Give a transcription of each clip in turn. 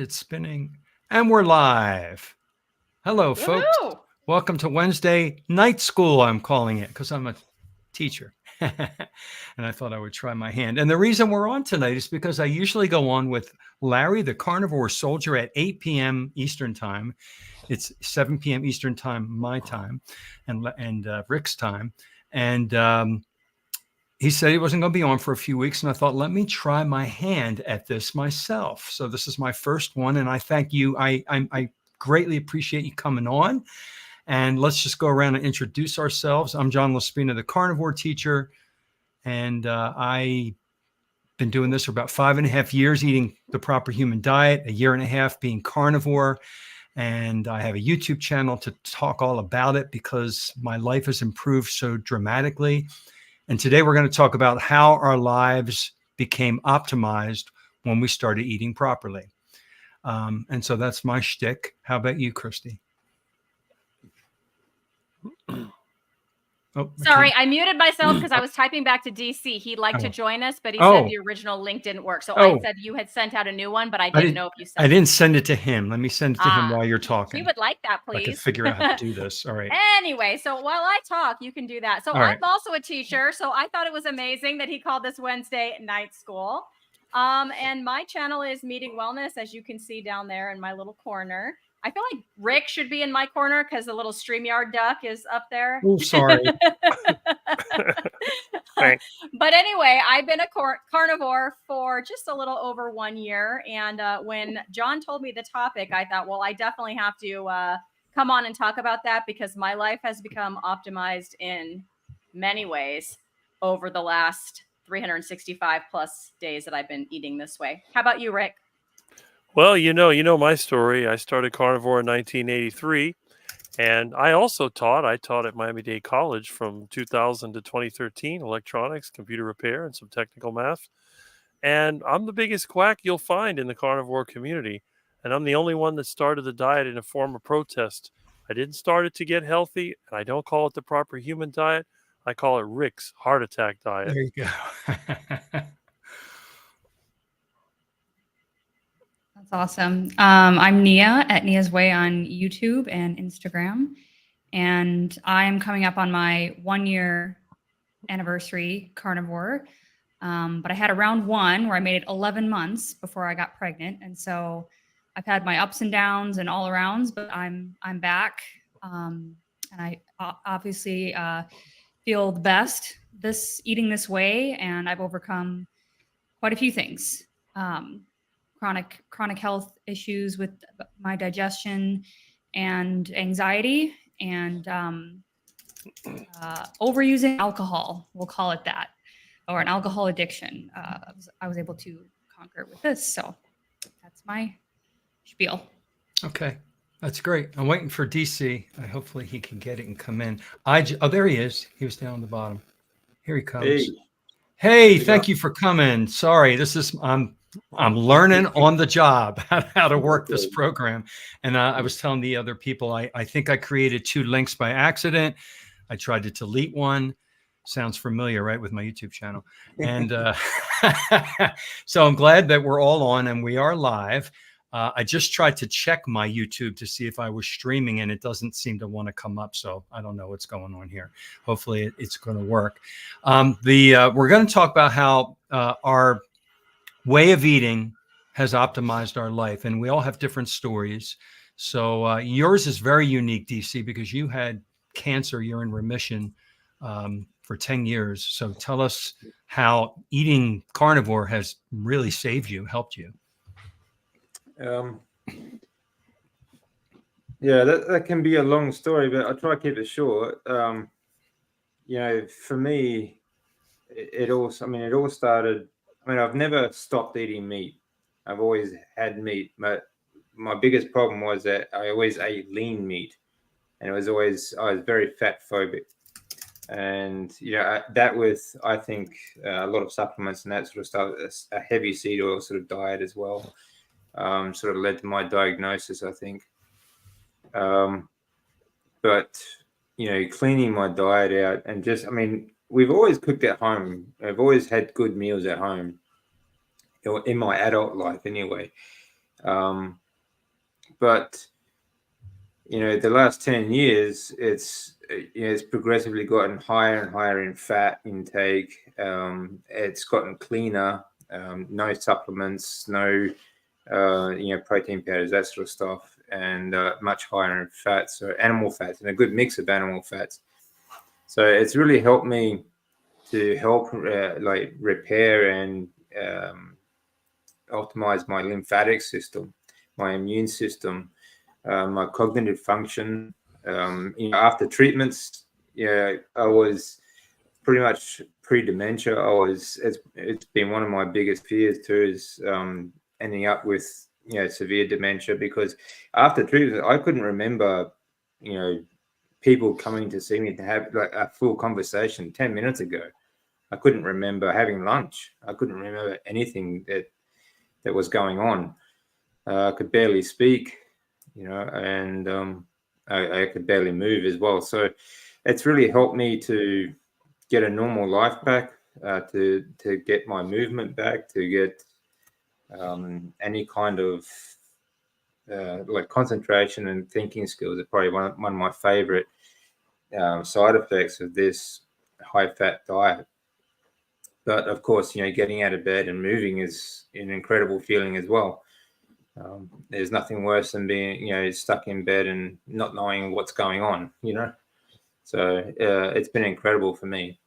It's spinning. And we're live. Hello, folks. Woohoo! Welcome to Wednesday Night School, I'm calling it, because I'm a teacher. And I thought I would try my hand. And the reason we're on tonight is because I usually go on with Larry, the Carnivore Soldier, at 8 p.m. Eastern Time. It's 7 p.m. Eastern Time, my time, and Rick's time. And he said he wasn't going to be on for a few weeks. And I thought, let me try my hand at this myself. So this is my first one. And I thank you. I greatly appreciate you coming on. And let's just go around and introduce ourselves. I'm John Laspina, the Carnivore Teacher. And I've been doing this for about 5.5 years, eating the proper human diet, 1.5 years being carnivore. And I have a YouTube channel to talk all about it because my life has improved so dramatically. And today we're going to talk about how our lives became optimized when we started eating properly. And so that's my shtick. How about you, Christy? Oh, sorry, I muted myself because I was typing back to DC. He'd like to join us, but he said the original link didn't work. So I said you had sent out a new one, but I didn't know if you sent it. I didn't send it to him. Let me send it to him while you're talking. You would like that, please. I can figure out how to do this. All right. Anyway, so while I talk, you can do that. So I'm also a teacher, so I thought it was amazing that he called this Wednesday Night School. And my channel is Meeting Wellness, as you can see down there in my little corner. I feel like Rick should be in my corner because the little StreamYard duck is up there. Oh, sorry. But anyway, I've been a carnivore for just a little over 1 year. And when John told me the topic, I thought, well, I definitely have to come on and talk about that because my life has become optimized in many ways over the last 365 plus days that I've been eating this way. How about you, Rick? Well, you know my story. I started carnivore in 1983, and I taught at Miami-Dade College from 2000 to 2013, electronics, computer repair, and some technical math. And I'm the biggest quack you'll find in the carnivore community, and I'm the only one that started the diet in a form of protest. I didn't start it to get healthy, and I don't call it the proper human diet. I call it Rick's heart attack diet. There you go. That's awesome. I'm Nia at Nia's Way on YouTube and Instagram. And I'm coming up on my 1 year anniversary carnivore. But I had a round one where I made it 11 months before I got pregnant. And so I've had my ups and downs and all arounds, but I'm back. And I obviously feel the best eating this way. And I've overcome quite a few things. Chronic health issues with my digestion and anxiety and overusing alcohol, we'll call it that, or an alcohol addiction. I was able to conquer it with this. So that's my spiel. Okay. That's great. I'm waiting for DC. Hopefully he can get it and come in. Oh, there he is. He was down the bottom. Here he comes. Hey, thank you for coming. Sorry, I'm learning on the job how to work this program. And I was telling the other people, I think I created 2 links by accident. I tried to delete one. Sounds familiar, right, with my YouTube channel. And so I'm glad that we're all on and we are live. I just tried to check my YouTube to see if I was streaming and it doesn't seem to want to come up. So I don't know what's going on here. Hopefully it's going to work. We're going to talk about how our way of eating has optimized our life, and we all have different stories. So yours is very unique, DC, because you had cancer. You're in remission for 10 years. So tell us how eating carnivore has really saved you, helped you. Yeah, that can be a long story, but I'll try to keep it short. For me, it all started. I've never stopped eating meat. I've always had meat, but my biggest problem was that I always ate lean meat, and I was very fat phobic. And that with I think a lot of supplements and that sort of stuff, a heavy seed oil sort of diet as well, sort of led to my diagnosis, I think. But cleaning my diet out and we've always cooked at home. I've always had good meals at home in my adult life anyway. But the last 10 years, it's progressively gotten higher and higher in fat intake. It's gotten cleaner, no supplements, no protein powders, that sort of stuff, and much higher in fats, so animal fats, and a good mix of animal fats. So it's really helped me to help like repair and optimize my lymphatic system, my immune system, my cognitive function. After treatments, I was pretty much pre-dementia. It's been one of my biggest fears too, is ending up with severe dementia, because after treatment I couldn't remember people coming to see me to have like a full conversation 10 minutes ago. I couldn't remember having lunch. I couldn't remember anything that was going on. I could barely speak, and I could barely move as well. So it's really helped me to get a normal life back, to get my movement back, to get any kind of like concentration and thinking skills. Are probably one of my favorite side effects of this high-fat diet. But of course, getting out of bed and moving is an incredible feeling as well. There's nothing worse than being, stuck in bed and not knowing what's going on, So it's been incredible for me.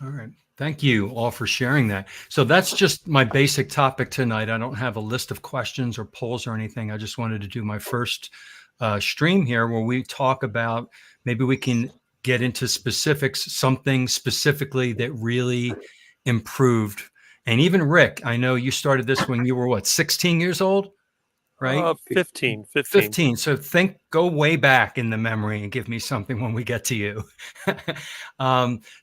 All right. Thank you all for sharing that. So that's just my basic topic tonight. I don't have a list of questions or polls or anything. I just wanted to do my first stream here where we talk about, maybe we can get into specifics, something specifically that really improved. And even Rick, I know you started this when you were 16 years old, right? 15. 15. So go way back in the memory and give me something when we get to you.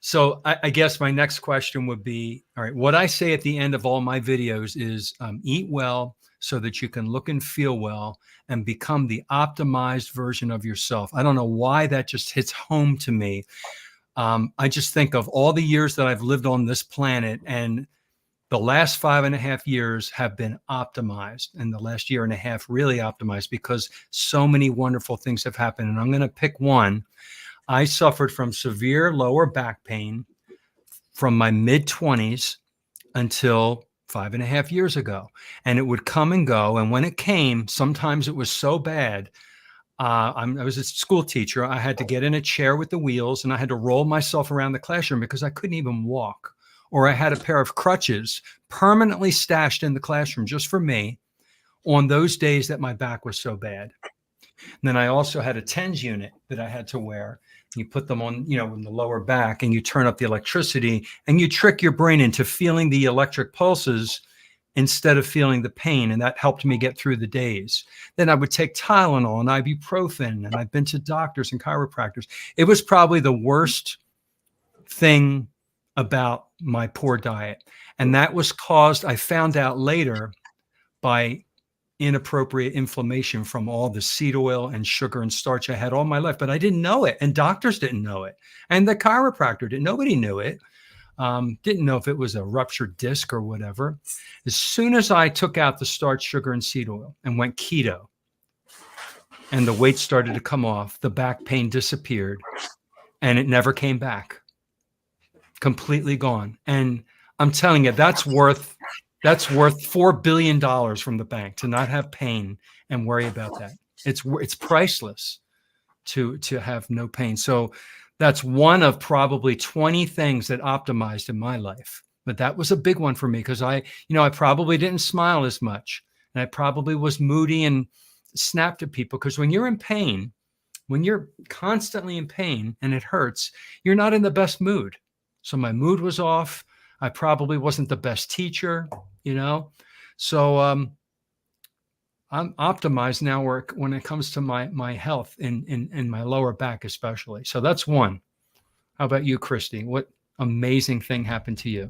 So I guess my next question would be, all right, what I say at the end of all my videos is eat well so that you can look and feel well and become the optimized version of yourself. I don't know why that just hits home to me. I just think of all the years that I've lived on this planet, and the last 5.5 years have been optimized, and the last year and a half really optimized, because so many wonderful things have happened. And I'm going to pick one. I suffered from severe lower back pain from my mid-20s until 5.5 years ago. And it would come and go. And when it came, sometimes it was so bad. I was a school teacher. I had to get in a chair with the wheels, and I had to roll myself around the classroom because I couldn't even walk. Or I had a pair of crutches permanently stashed in the classroom just for me on those days that my back was so bad. And then I also had a TENS unit that I had to wear. You put them on, in the lower back, and you turn up the electricity, and you trick your brain into feeling the electric pulses instead of feeling the pain. And that helped me get through the days. Then I would take Tylenol and ibuprofen, and I've been to doctors and chiropractors. It was probably the worst thing about my poor diet. And that was caused, I found out later, by inappropriate inflammation from all the seed oil and sugar and starch I had all my life. But I didn't know it, and doctors didn't know it, and the chiropractor didn't. Nobody knew it. Didn't know if it was a ruptured disc or whatever. As soon as I took out the starch, sugar, and seed oil and went keto, and the weight started to come off, the back pain disappeared, and it never came back. Completely gone. And I'm telling you, that's worth $4 billion from the bank to not have pain and worry about that. It's priceless to have no pain. So that's one of probably 20 things that optimized in my life. But that was a big one for me, because I probably didn't smile as much, and I probably was moody and snapped at people, because when you're in pain, when you're constantly in pain and it hurts, you're not in the best mood. So my mood was off. I probably wasn't the best teacher, So I'm optimized now when it comes to my health in my lower back especially. So that's one. How about you, Christy? What amazing thing happened to you?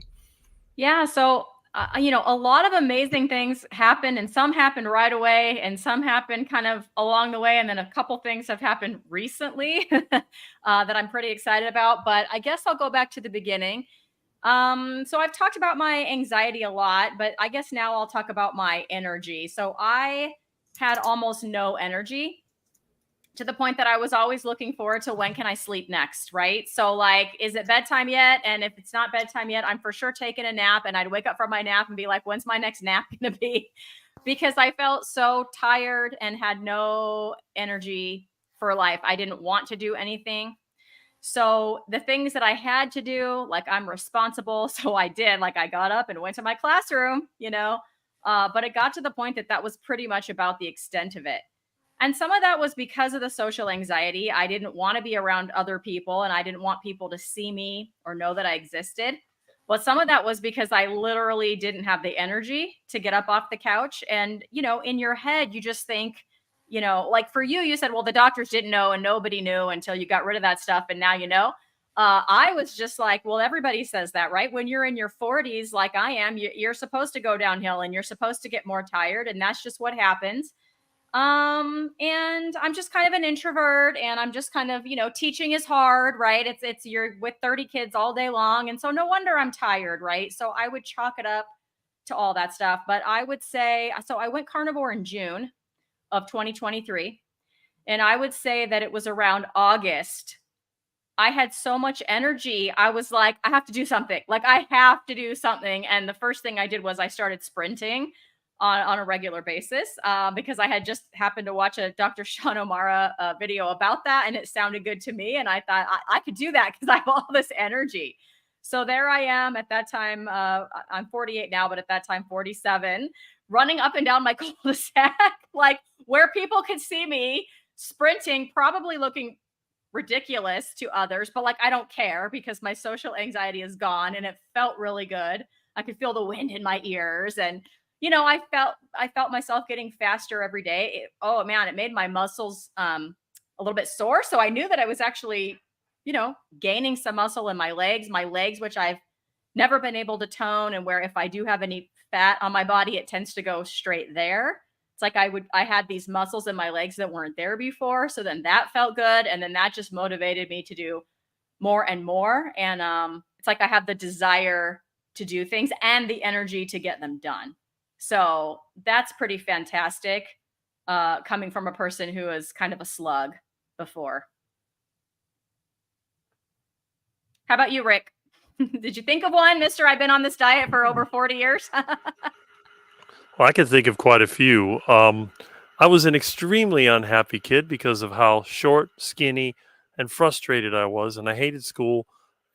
Yeah. So, a lot of amazing things happen, and some happen right away, and some happen kind of along the way. And then a couple things have happened recently that I'm pretty excited about. But I guess I'll go back to the beginning. So I've talked about my anxiety a lot, but I guess now I'll talk about my energy. So I had almost no energy, to the point that I was always looking forward to when can I sleep next, right? So like, is it bedtime yet? And if it's not bedtime yet, I'm for sure taking a nap, and I'd wake up from my nap and be like, when's my next nap going to be? Because I felt so tired and had no energy for life. I didn't want to do anything. So the things that I had to do, like I'm responsible. So I did, like I got up and went to my classroom, but it got to the point that that was pretty much about the extent of it. And some of that was because of the social anxiety. I didn't want to be around other people, and I didn't want people to see me or know that I existed. But some of that was because I literally didn't have the energy to get up off the couch. And, in your head, you just think, like for you, you said, well, the doctors didn't know and nobody knew until you got rid of that stuff. And now you know. I was just like, well, everybody says that, right? When you're in your 40s, like I am, you're supposed to go downhill and you're supposed to get more tired. And that's just what happens. And I'm just kind of an introvert, and I'm just kind of, teaching is hard, right? It's you're with 30 kids all day long. And so no wonder I'm tired, right? So I would chalk it up to all that stuff. But I would say, so I went carnivore in June of 2023. And I would say that it was around August. I had so much energy. I was like, I have to do something. Like, I have to do something. And the first thing I did was I started sprinting on a regular basis, because I had just happened to watch a Dr. Sean O'Mara video about that, and it sounded good to me. And I thought I could do that because I have all this energy. So there I am at that time. I'm 48 now, but at that time, 47, running up and down my cul-de-sac, like where people could see me sprinting, probably looking ridiculous to others, but like I don't care because my social anxiety is gone, and it felt really good. I could feel the wind in my ears, and I felt myself getting faster every day. Oh man, it made my muscles a little bit sore, so I knew that I was actually, gaining some muscle in my legs, which I've never been able to tone, and where if I do have any fat on my body, it tends to go straight there. It's like I had these muscles in my legs that weren't there before. So then that felt good. And then that just motivated me to do more and more. And it's like I have the desire to do things and the energy to get them done. So that's pretty fantastic, coming from a person who is kind of a slug before. How about you, Rick? Did you think of one, Mister? I've been on this diet for over 40 years. Well, I can think of quite a few. I was an extremely unhappy kid because of how short, skinny, and frustrated I was, and I hated school,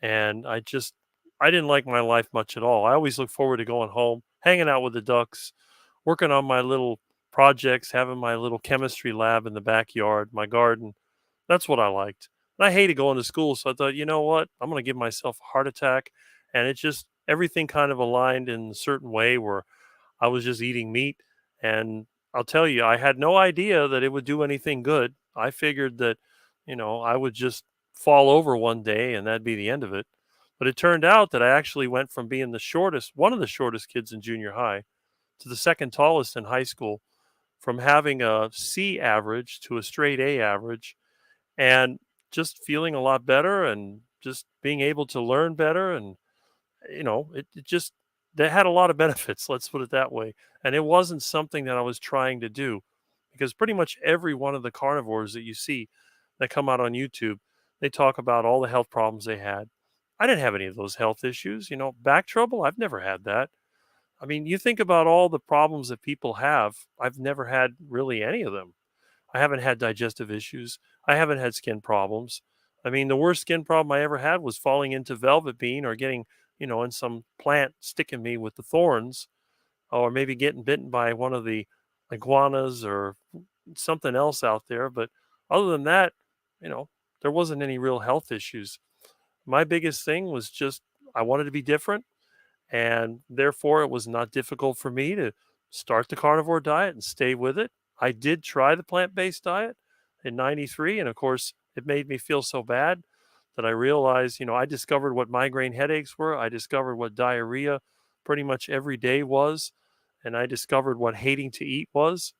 and I didn't like my life much at all. I always looked forward to going home, hanging out with the ducks, working on my little projects, having my little chemistry lab in the backyard, my garden. That's what I liked. And I hated going to school, so I thought, you know what? I'm going to give myself a heart attack, and it just everything kind of aligned in a certain way where I was just eating meat. And I'll tell you, I had no idea that it would do anything good. I figured that, I would just fall over one day and that'd be the end of it. But it turned out that I actually went from being one of the shortest kids in junior high, to the second tallest in high school, from having a C average to a straight A average, and just feeling a lot better and just being able to learn better. And it just that had a lot of benefits, let's put it that way. And it wasn't something that I was trying to do, because pretty much every one of the carnivores that you see that come out on YouTube, they talk about all the health problems they had. I didn't have any of those health issues. Back trouble, I've never had that. I mean, you think about all the problems that people have, I've never had really any of them. I haven't had digestive issues. I haven't had skin problems. I mean, the worst skin problem I ever had was falling into velvet bean, or getting, in some plant sticking me with the thorns, or maybe getting bitten by one of the iguanas or something else out there. But other than that, there wasn't any real health issues. My biggest thing was just I wanted to be different, and therefore it was not difficult for me to start the carnivore diet and stay with it. I did try the plant-based diet in 93, and of course it made me feel so bad that I realized, I discovered what migraine headaches were. I discovered what diarrhea pretty much every day was, and I discovered what hating to eat was.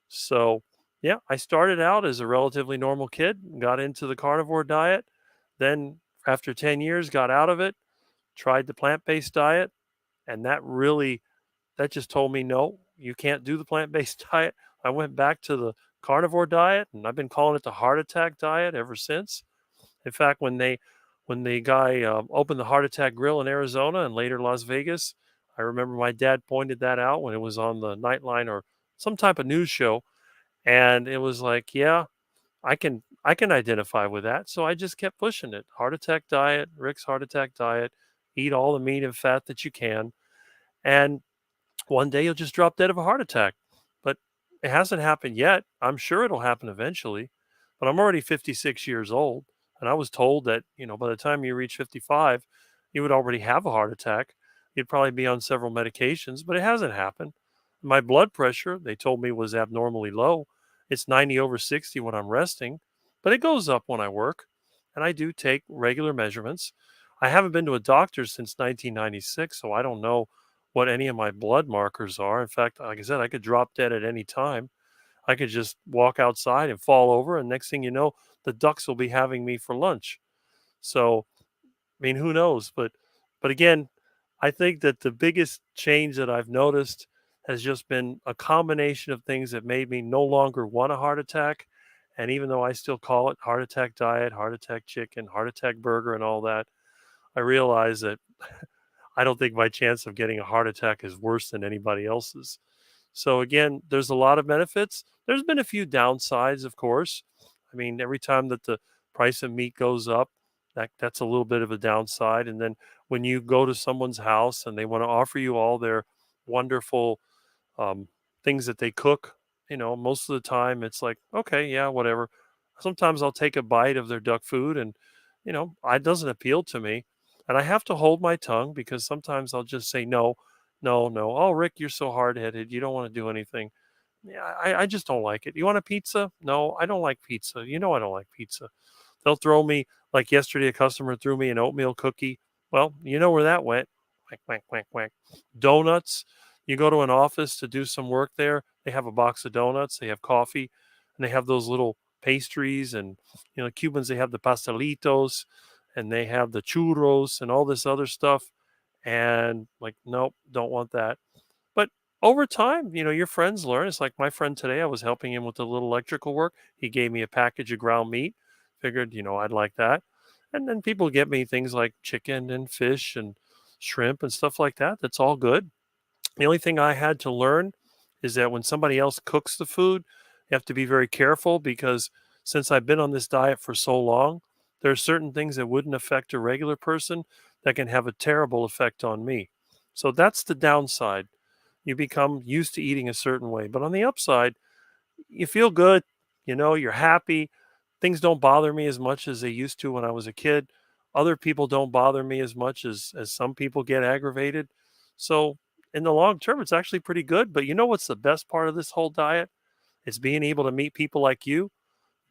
So yeah, I started out as a relatively normal kid, got into the carnivore diet, then after 10 years got out of it, tried the plant-based diet, and that just told me, no, you can't do the plant-based diet. I went back to the carnivore diet, and I've been calling it the heart attack diet ever since. In fact, when the guy opened the Heart Attack Grill in Arizona and later Las Vegas, I remember my dad pointed that out when it was on the Nightline or some type of news show, and it was like, yeah, I can identify with that. So I just kept pushing it. Heart attack diet, Rick's heart attack diet, eat all the meat and fat that you can, and one day you'll just drop dead of a heart attack. But it hasn't happened yet. I'm sure it'll happen eventually. But I'm already 56 years old. And I was told that, by the time you reach 55, you would already have a heart attack. You'd probably be on several medications, but it hasn't happened. My blood pressure, they told me, was abnormally low. It's 90/60 when I'm resting, but it goes up when I work. And I do take regular measurements. I haven't been to a doctor since 1996, so I don't know what any of my blood markers are. In fact, like I said, I could drop dead at any time. I could just walk outside and fall over, and next thing you know, the ducks will be having me for lunch. So, I mean, who knows? But again, I think that the biggest change that I've noticed has just been a combination of things that made me no longer want a heart attack. And even though I still call it heart attack diet, heart attack chicken, heart attack burger, and all that, I realize that I don't think my chance of getting a heart attack is worse than anybody else's. So again, there's a lot of benefits. There's been a few downsides, of course. I mean, every time that the price of meat goes up, that's a little bit of a downside. And then when you go to someone's house and they want to offer you all their wonderful things that they cook, most of the time it's like, okay, yeah, whatever. Sometimes I'll take a bite of their duck food and, it doesn't appeal to me. And I have to hold my tongue because sometimes I'll just say, no, no, no. Oh, Rick, you're so hard headed. You don't want to do anything. Yeah, I just don't like it. You want a pizza? No, I don't like pizza. I don't like pizza. They'll throw me, like yesterday, a customer threw me an oatmeal cookie. Well, you know where that went. Whack, whack, whack, whack. Donuts. You go to an office to do some work there. They have a box of donuts. They have coffee. And they have those little pastries. And, Cubans, they have the pastelitos. And they have the churros and all this other stuff. And like, nope, don't want that. But over time, your friends learn. It's like my friend today, I was helping him with the little electrical work. He gave me a package of ground meat. Figured, I'd like that. And then people get me things like chicken and fish and shrimp and stuff like that. That's all good. The only thing I had to learn is that when somebody else cooks the food, you have to be very careful because since I've been on this diet for so long, there are certain things that wouldn't affect a regular person that can have a terrible effect on me. So that's the downside. You become used to eating a certain way. But on the upside, you feel good, you're happy. Things don't bother me as much as they used to when I was a kid. Other people don't bother me as much as some people get aggravated. So in the long term, it's actually pretty good. But you know what's the best part of this whole diet? It's being able to meet people like you,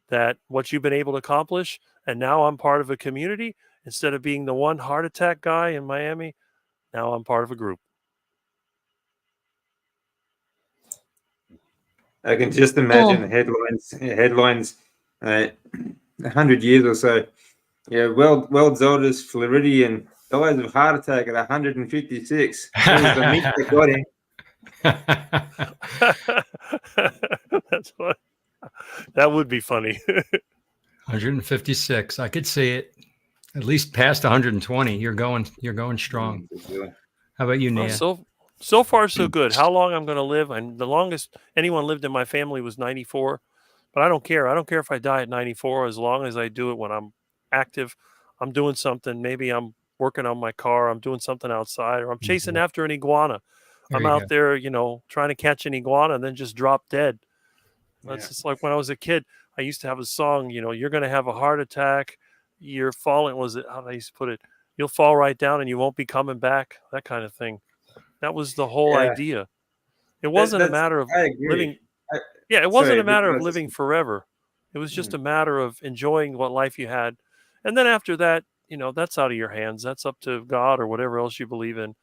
that what you've been able to accomplish. And now I'm part of a community. Instead of being the one heart attack guy in Miami, now I'm part of a group. I can just imagine headlines 100 years or so. Yeah, world's oldest Floridian dies of heart attack at 156. It was the meat that got him. That's what. That would be funny. 156. I could see it. At least past 120. You're going strong. How about you, Nia? So far so good. How long I'm going to live? And the longest anyone lived in my family was 94. But I don't care. I don't care if I die at 94 as long as I do it when I'm active. I'm doing something. Maybe I'm working on my car. I'm doing something outside, or I'm chasing after an iguana. I'm out there, trying to catch an iguana and then just drop dead. That's just like when I was a kid. I used to have a song, you're going to have a heart attack. You're falling. Was it how I used to put it? You'll fall right down and you won't be coming back. That kind of thing. That was the whole idea. It wasn't a matter of living. It wasn't a matter of living forever. It was just a matter of enjoying what life you had. And then after that, that's out of your hands. That's up to God or whatever else you believe in.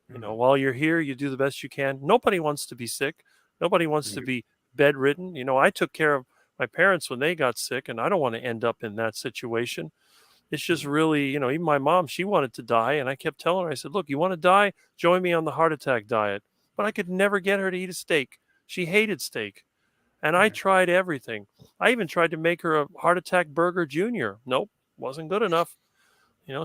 While you're here, you do the best you can. Nobody wants to be sick. Nobody wants to be bedridden. I took care of my parents when they got sick, and I don't want to end up in that situation. It's just really, even my mom, she wanted to die. And I kept telling her, I said, look, you want to die? Join me on the heart attack diet. But I could never get her to eat a steak. She hated steak. And I tried everything. I even tried to make her a heart attack burger junior. Nope, wasn't good enough.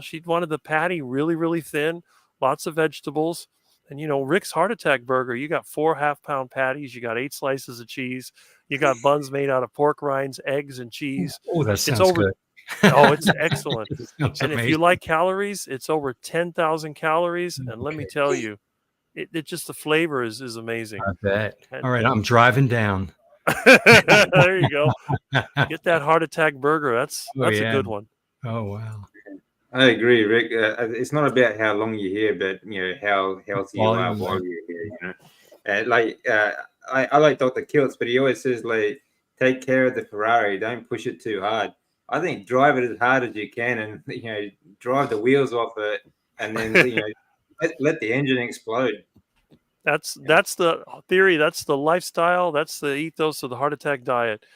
She wanted the patty really, really thin, lots of vegetables. And, Rick's heart attack burger, you got 4 half-pound patties, you got 8 slices of cheese, you got buns made out of pork rinds, eggs, and cheese. Oh, that It's sounds over. good. Oh, it's excellent. It sounds And if you amazing. like calories, it's over 10,000 calories. And let me Okay. tell you, it just, the flavor is amazing. I bet. And All right, I'm driving down. there you go. Get that heart attack burger. That's Oh, a yeah. good one. Oh, wow. I agree, Rick. It's not about how long you're here, but how healthy you are Volume, while you're here. I like Dr. Kiltz, but he always says, like, take care of the Ferrari. Don't push it too hard. I think drive it as hard as you can, and drive the wheels off it, and then let the engine explode. That's the theory. That's the lifestyle. That's the ethos of the heart attack diet.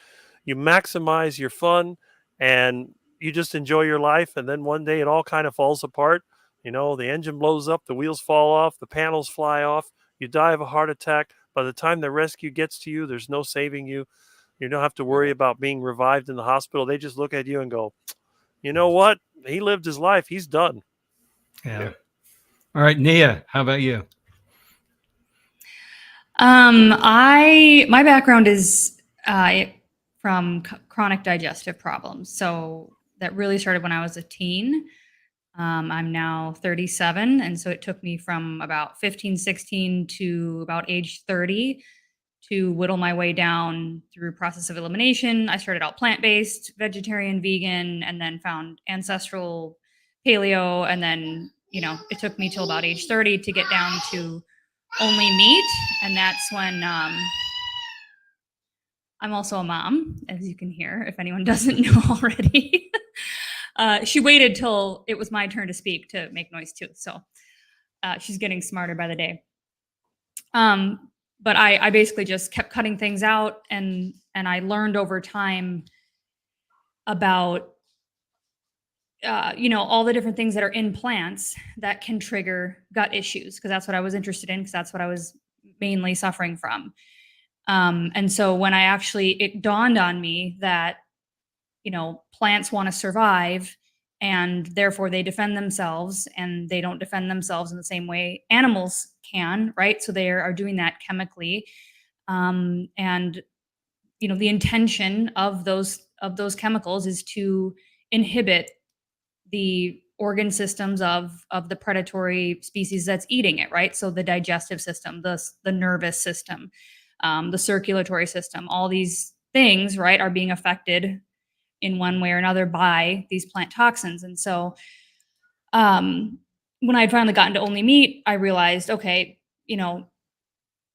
You maximize your fun, and you just enjoy your life. And then one day it all kind of falls apart. The engine blows up, the wheels fall off, the panels fly off. You die of a heart attack. By the time the rescue gets to you, there's no saving you. You don't have to worry about being revived in the hospital. They just look at you and go, you know what? He lived his life. He's done. Yeah. All right, Nia, how about you? My background is from chronic digestive problems. So that really started when I was a teen. I'm now 37. And so it took me from about 15, 16 to about age 30 to whittle my way down through process of elimination. I started out plant-based, vegetarian, vegan, and then found ancestral paleo. And then, it took me till about age 30 to get down to only meat. And that's when I'm also a mom, as you can hear, if anyone doesn't know already. She waited till it was my turn to speak to make noise too. So she's getting smarter by the day. But I basically just kept cutting things out, and I learned over time about all the different things that are in plants that can trigger gut issues, because that's what I was interested in, because that's what I was mainly suffering from. And so when it dawned on me that, plants want to survive, and therefore they defend themselves, and they don't defend themselves in the same way animals can, right? So they are doing that chemically. And, the intention of those chemicals is to inhibit the organ systems of the predatory species that's eating it, right? So the digestive system, the nervous system, the circulatory system, all these things, right, are being affected in one way or another by these plant toxins. And so when I finally got into only meat, I realized, okay,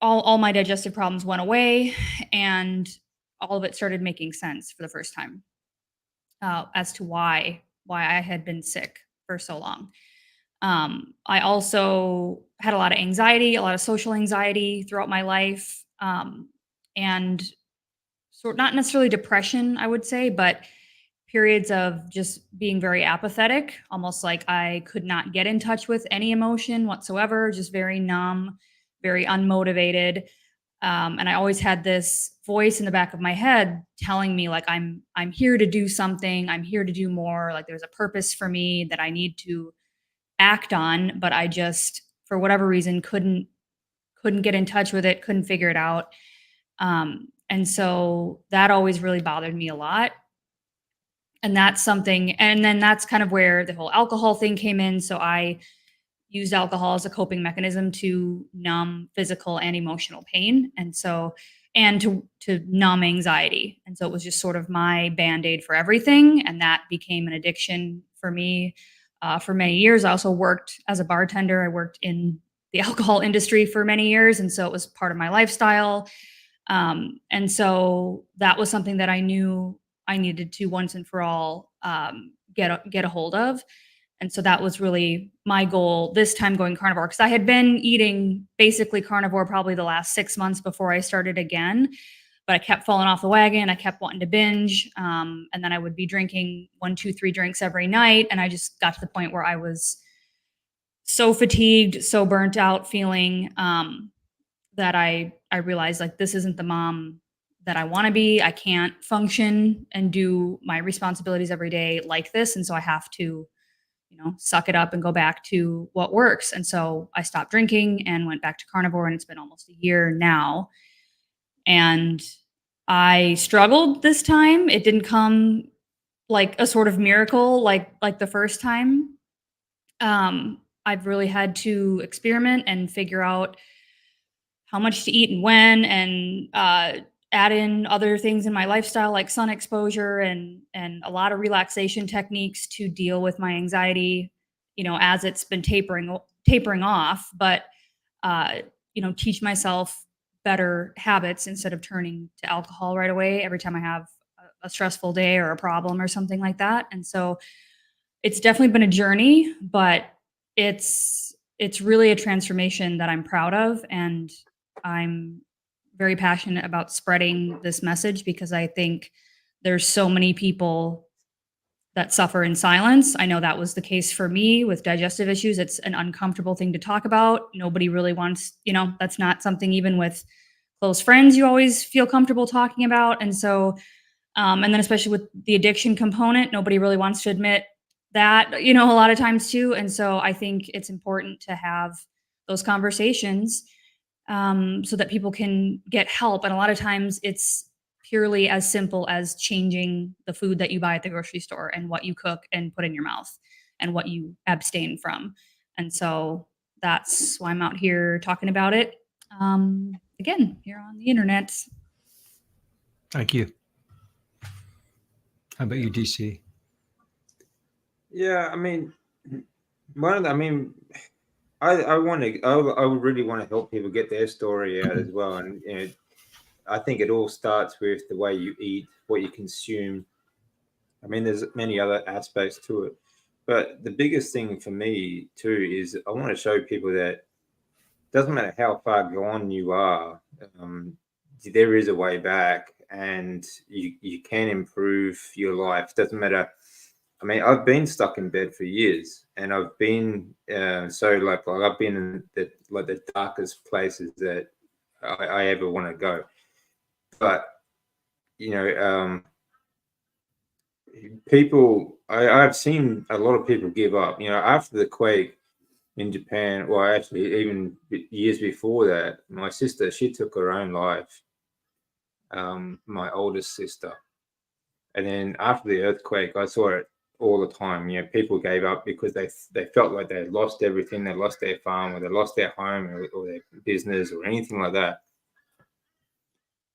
all my digestive problems went away, and all of it started making sense for the first time as to why I had been sick for so long. I also had a lot of anxiety, a lot of social anxiety throughout my life, and not necessarily depression, I would say, but periods of just being very apathetic, almost like I could not get in touch with any emotion whatsoever, just very numb, very unmotivated. And I always had this voice in the back of my head telling me, like, I'm here to do something. I'm here to do more. Like, there's a purpose for me that I need to act on, but I just, for whatever reason, couldn't get in touch with it, couldn't figure it out. And so that always really bothered me a lot. And that's something, and then that's kind of where the whole alcohol thing came in. So I used alcohol as a coping mechanism to numb physical and emotional pain. And so, and to numb anxiety. And so it was just sort of my Band-Aid for everything. And that became an addiction for me for many years. I also worked as a bartender. I worked in the alcohol industry for many years. And so it was part of my lifestyle. And so that was something that I knew I needed to once and for all get a hold of. And so that was really my goal this time going carnivore, because I had been eating basically carnivore probably the last 6 months before I started again. but I kept falling off the wagon. I kept wanting to binge. And then I would be drinking 1, 2, 3 drinks every night. And I just got to the point where I was so fatigued, so burnt out feeling, that I realized like, this isn't the mom that I want to be. I can't function and do my responsibilities every day like this. And so I have to, suck it up and go back to what works. And so I stopped drinking and went back to carnivore, and it's been almost a year now. And I struggled this time. It didn't come like a sort of miracle like the first time. I've really had to experiment and figure out how much to eat and when, and add in other things in my lifestyle like sun exposure and a lot of relaxation techniques to deal with my anxiety, as it's been tapering off, but teach myself better habits instead of turning to alcohol right away every time I have a stressful day or a problem or something like that. And so it's definitely been a journey, but it's really a transformation that I'm proud of, and I'm very passionate about spreading this message because I think there's so many people that suffer in silence. I know that was the case for me with digestive issues. It's an uncomfortable thing to talk about. Nobody really wants, that's not something even with close friends you always feel comfortable talking about. And so, and then especially with the addiction component, nobody really wants to admit that, a lot of times too. And so I think it's important to have those conversations so that people can get help. And a lot of times it's purely as simple as changing the food that you buy at the grocery store and what you cook and put in your mouth and what you abstain from. And so that's why I'm out here talking about it. Again, here on the internet. Thank you. How about you, DC? Yeah, I mean, I really want to help people get their story out as well. And I think it all starts with the way you eat, what you consume. I mean, there's many other aspects to it, but the biggest thing for me too is I want to show people that it doesn't matter how far gone you are, there is a way back, and you can improve your life. Doesn't matter. I mean, I've been stuck in bed for years, and I've been I've been in the darkest places that I ever want to go. But people, I've seen a lot of people give up. After the quake in Japan, well, actually, even years before that, my sister, she took her own life. My oldest sister, and then after the earthquake, I saw it all the time. People gave up because they felt like they had lost everything. They lost their farm, or they lost their home, or their business, or anything like that.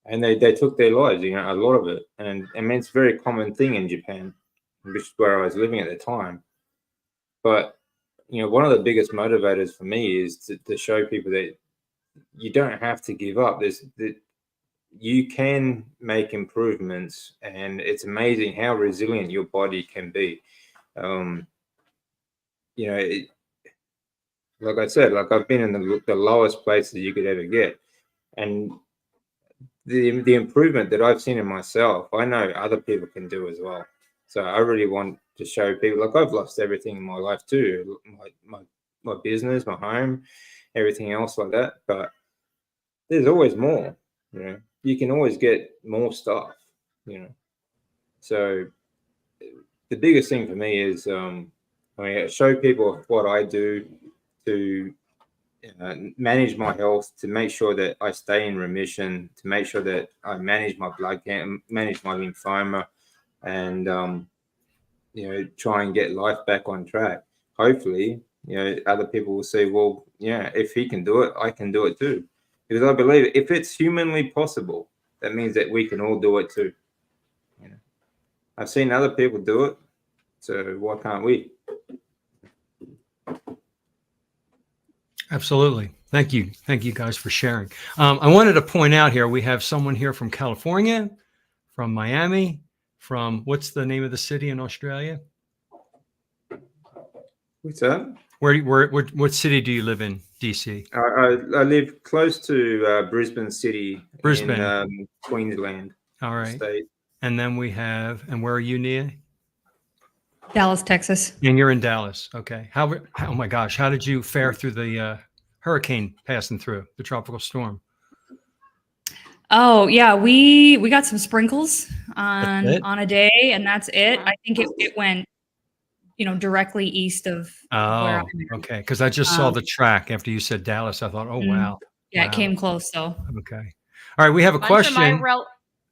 And they took their lives, a lot of it. And I mean, it's a very common thing in Japan, which is where I was living at the time. But, one of the biggest motivators for me is to show people that you don't have to give up. You can make improvements, and it's amazing how resilient your body can be. Like I said, I've been in the lowest places you could ever get. And the improvement that I've seen in myself, I know other people can do as well. So I really want to show people, I've lost everything in my life too, my business, my home, everything else like that. But there's always more. You can always get more stuff. So the biggest thing for me is show people what I do to manage my health, to make sure that I stay in remission, to make sure that I manage my blood cancer, manage my lymphoma, and try and get life back on track. Hopefully, other people will say, well, if he can do it, I can do it too. Because I believe if it's humanly possible, that means that we can all do it too. I've seen other people do it, so why can't we? Absolutely. Thank you. Thank you guys for sharing. I wanted to point out here, we have someone here from California, from Miami, from what's the name of the city in Australia? What's that? What city do you live in? DC? I live close to Brisbane City Brisbane. in Queensland All right. state. And then we have, and where are you, Nia? Dallas, Texas. And you're in Dallas. Okay. Oh my gosh, how did you fare through the hurricane passing through, the tropical storm? Oh yeah, we got some sprinkles That's it? on a day, and that's it. I think it went, directly east of where Oh, I'm at. okay. Because I just saw Um, the track after you said Dallas. I thought, oh, wow. Yeah, Wow. it came close though. Okay. All right. We have a Bunch of my question.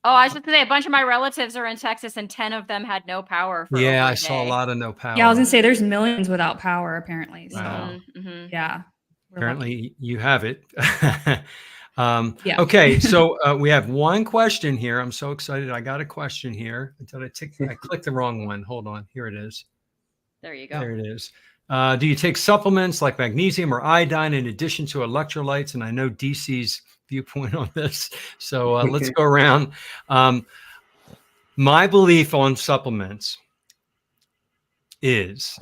I was just gonna say a bunch of my relatives are in Texas, and 10 of them had no power for Yeah, over I a saw a day. lot of no power. Yeah, I was gonna say there's millions without power apparently. So Wow. Mhm. yeah, we're lucky. Apparently, you have it. Yeah. Okay, so we have one question here. I'm so excited. I got a question here. I clicked the wrong one. Hold on. Here it is. There you go. There it is. Do you take supplements like magnesium or iodine in addition to electrolytes? And I know DC's viewpoint on this. So let's go around. My belief on supplements is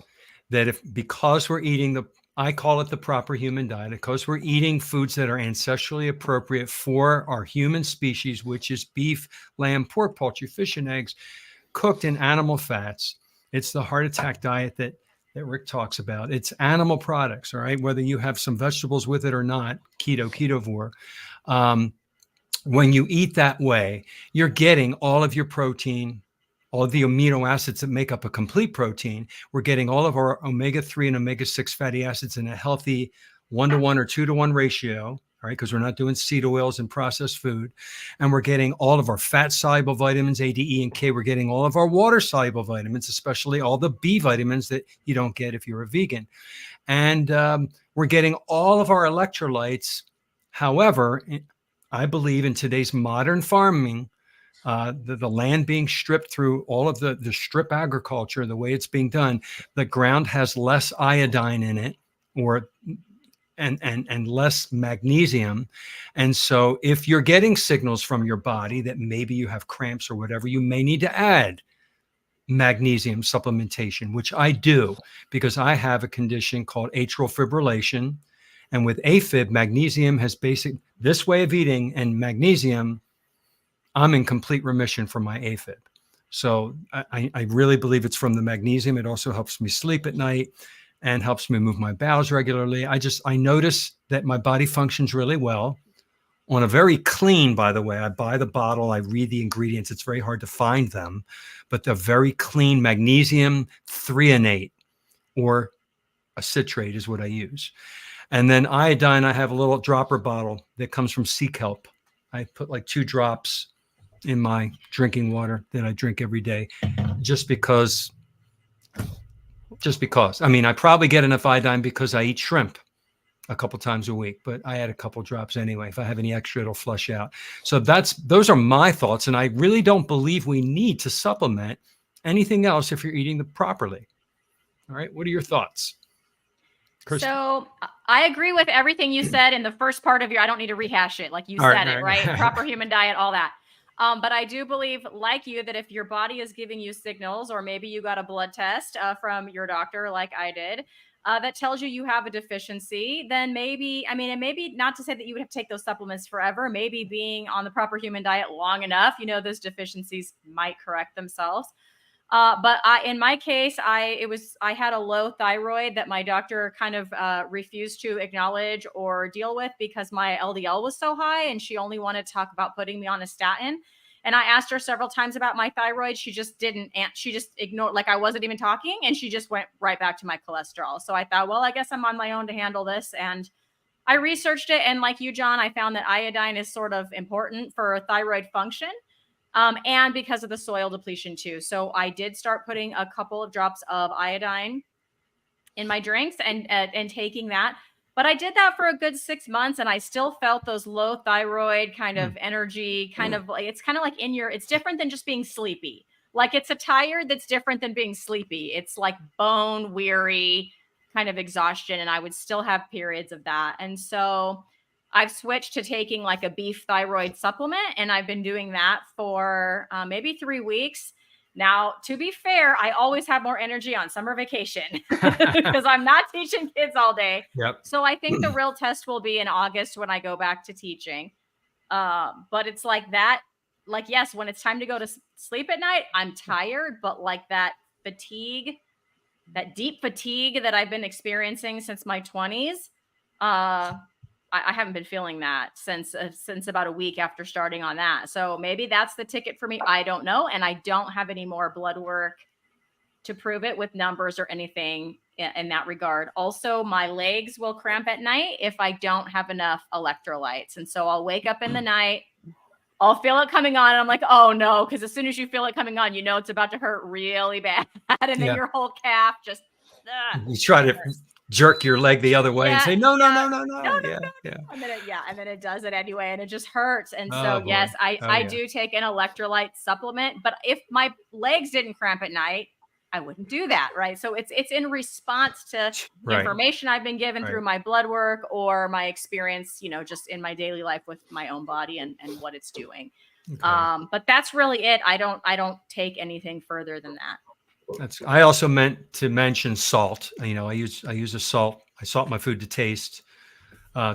that because we're eating I call it the proper human diet, because we're eating foods that are ancestrally appropriate for our human species, which is beef, lamb, pork, poultry, fish, and eggs, cooked in animal fats. It's the heart attack diet that Rick talks about. It's animal products, all right? Whether you have some vegetables with it or not, ketovore. When you eat that way, you're getting all of your protein, all of the amino acids that make up a complete protein. We're getting all of our omega-3 and omega-6 fatty acids in a healthy 1-to-1 or 2-to-1 ratio, all right, because we're not doing seed oils and processed food. And we're getting all of our fat-soluble vitamins, A, D, E, and K. We're getting all of our water-soluble vitamins, especially all the B vitamins that you don't get if you're a vegan. And we're getting all of our electrolytes. However, I believe in today's modern farming, the land being stripped through all of the strip agriculture, the way it's being done, the ground has less iodine in it, and less magnesium. And so if you're getting signals from your body that maybe you have cramps or whatever, you may need to add magnesium supplementation, which I do because I have a condition called atrial fibrillation. And with AFib, magnesium has this way of eating and magnesium, I'm in complete remission from my AFib. So I really believe it's from the magnesium. It also helps me sleep at night and helps me move my bowels regularly. I notice that my body functions really well on a very clean, by the way. I buy the bottle, I read the ingredients. It's very hard to find them, but the very clean magnesium threonate or a citrate is what I use. And then iodine, I have a little dropper bottle that comes from sea kelp. I put like 2 drops in my drinking water that I drink every day, just because. I mean, I probably get enough iodine because I eat shrimp a couple times a week, but I add a couple drops anyway. If I have any extra, it'll flush out. So those are my thoughts. And I really don't believe we need to supplement anything else if you're eating them properly. All right. What are your thoughts, Kristen? So I agree with everything you said in the first part of I don't need to rehash it. Like you said it, right? Proper human diet, all that. But I do believe, like you, that if your body is giving you signals, or maybe you got a blood test from your doctor, like I did, that tells you have a deficiency, then maybe, and maybe not to say that you would have to take those supplements forever. Maybe being on the proper human diet long enough, those deficiencies might correct themselves. But in my case, I had a low thyroid that my doctor kind of refused to acknowledge or deal with because my LDL was so high, and she only wanted to talk about putting me on a statin. And I asked her several times about my thyroid. She just didn't, and she just ignored, like I wasn't even talking, and she just went right back to my cholesterol. So I thought, well, I guess I'm on my own to handle this. And I researched it. And like you, John, I found that iodine is sort of important for thyroid function. And because of the soil depletion too. So I did start putting a couple of drops of iodine in my drinks and taking that. But I did that for a good 6 months, and I still felt those low thyroid kind of energy, kind of like, it's kind of like it's different than just being sleepy. Like it's a tired that's different than being sleepy. It's like bone weary kind of exhaustion. And I would still have periods of that. And so I've switched to taking like a beef thyroid supplement, and I've been doing that for maybe 3 weeks. Now, to be fair, I always have more energy on summer vacation because I'm not teaching kids all day. Yep. So I think the real test will be in August when I go back to teaching. But it's like that, like, yes, when it's time to go to sleep at night, I'm tired, but like that fatigue, that deep fatigue that I've been experiencing since my 20s, I haven't been feeling that since about a week after starting on that. So maybe that's the ticket for me. I don't know. And I don't have any more blood work to prove it with numbers or anything in that regard. Also, my legs will cramp at night if I don't have enough electrolytes. And so I'll wake up in the night, I'll feel it coming on. And I'm like, oh no. Because as soon as you feel it coming on, you know it's about to hurt really bad. And then your whole calf just. You try to jerk your leg the other way and say, no. No. Yeah. And then it does it anyway, and it just hurts. And Oh, so, boy. yes, I Yeah. do take an electrolyte supplement. But if my legs didn't cramp at night, I wouldn't do that, right? So it's in response to Right. information I've been given through my blood work or my experience, just in my daily life with my own body and what it's doing. Okay. But that's really it. I don't take anything further than that. I also meant to mention salt. I use a salt. I salt my food to taste.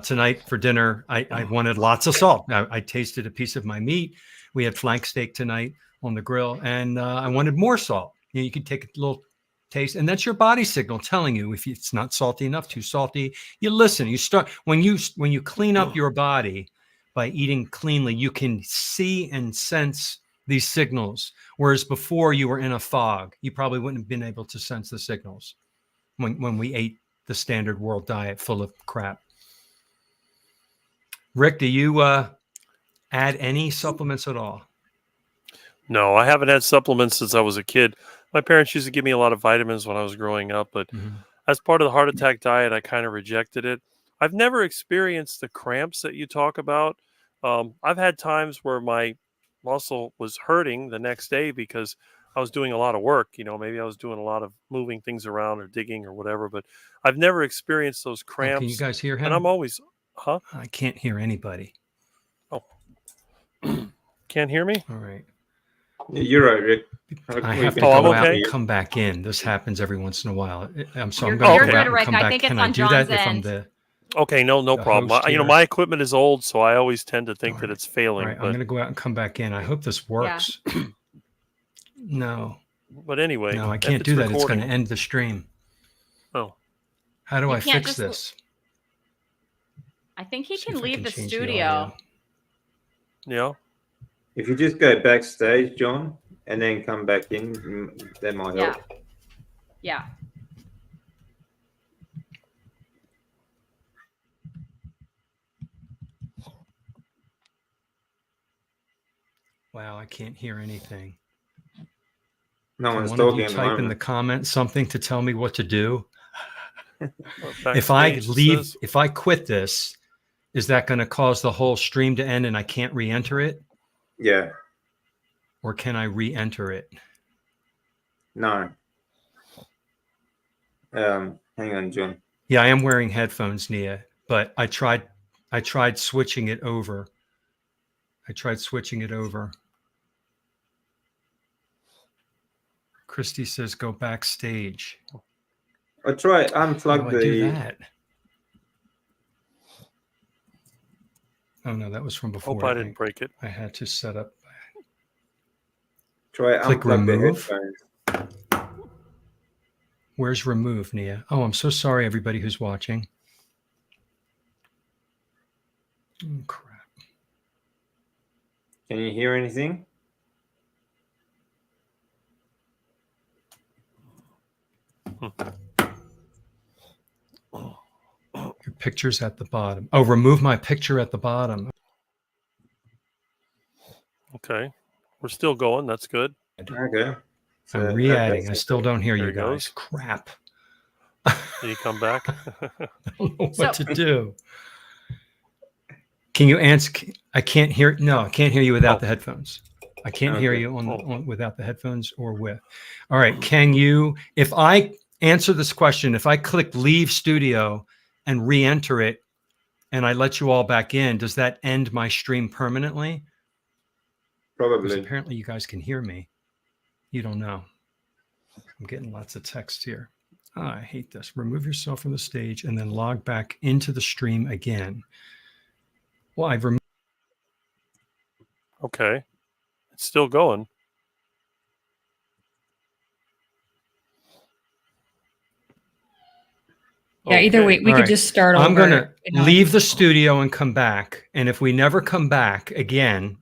Tonight for dinner, I wanted lots of salt. I tasted a piece of my meat. We had flank steak tonight on the grill, and I wanted more salt. You can take a little taste, and that's your body signal telling you if it's not salty enough, too salty. You listen. You start when you clean up your body by eating cleanly. You can see and sense these signals, whereas before you were in a fog. You probably wouldn't have been able to sense the signals when we ate the standard world diet full of crap. Rick, do you add any supplements at all? No, I haven't had supplements since I was a kid. My parents used to give me a lot of vitamins when I was growing up, but as part of the heart attack diet, I kind of rejected it. I've never experienced the cramps that you talk about. I've had times where my muscle was hurting the next day because I was doing a lot of work. Maybe I was doing a lot of moving things around or digging or whatever, but I've never experienced those cramps. Can you guys hear him? And I'm always, I can't hear anybody. Oh, can't hear me? All right. You're right, Rick. I have to Oh, I'm go out okay. and come back in. This happens every once in a while. I'm You're going to good, go out and Rick. come I back. think it's Can on I do that John's if I'm end. the Okay, no the problem. host here? My equipment is old, so I always tend to think All that right. it's failing. All right, I'm but, going to go out and come back in. I hope this works. No, anyway, I if can't it's do that. It's going recording- to end the stream. Oh, How do You I can't fix just- this? I think he See can if I leave can the change studio. audio. yeah. If you just go backstage, John, and then come back in, that might help. Yeah. Wow, I can't hear anything. No Can one's one of talking you at the type in the moment. comments something to tell me what to do? If Backstage, it says. if I quit this, is that going to cause the whole stream to end and I can't re-enter it? Yeah. Or can I re-enter it? No. Hang on, John. Yeah, I am wearing headphones, Nia, but I tried switching it over. Christy says go backstage. I'll try How unplug do I do the. that? Oh no, that was from before. Hope I didn't break it. I had to set up. Try Click unplug remove. the headphones. Where's remove, Nia? Oh, I'm so sorry, everybody who's watching. Oh, crap. Can you hear anything? Your picture's at the bottom. Oh, remove my picture at the bottom. Okay, we're still going. That's good. Okay. So, I'm re-adding. okay, I still don't hear There you it guys. goes. Crap. Did you come back? I don't know So- what to do. Can you answer? I can't hear. No, I can't hear you without Oh. the headphones. I can't hear Okay. you Oh. on without the headphones or with. All right. Can you, if I answer this question, if I click leave studio and re-enter it and I let you all back in, does that end my stream permanently? Because Probably. apparently you guys can hear me. You don't know. I'm getting lots of text here. Oh, I hate this. Remove yourself from the stage and then log back into the stream again. Well, I've removed. Okay. It's still going. Yeah, either way, we All could right. just start over. I'm going to you know. leave the studio and come back. And if we never come back again,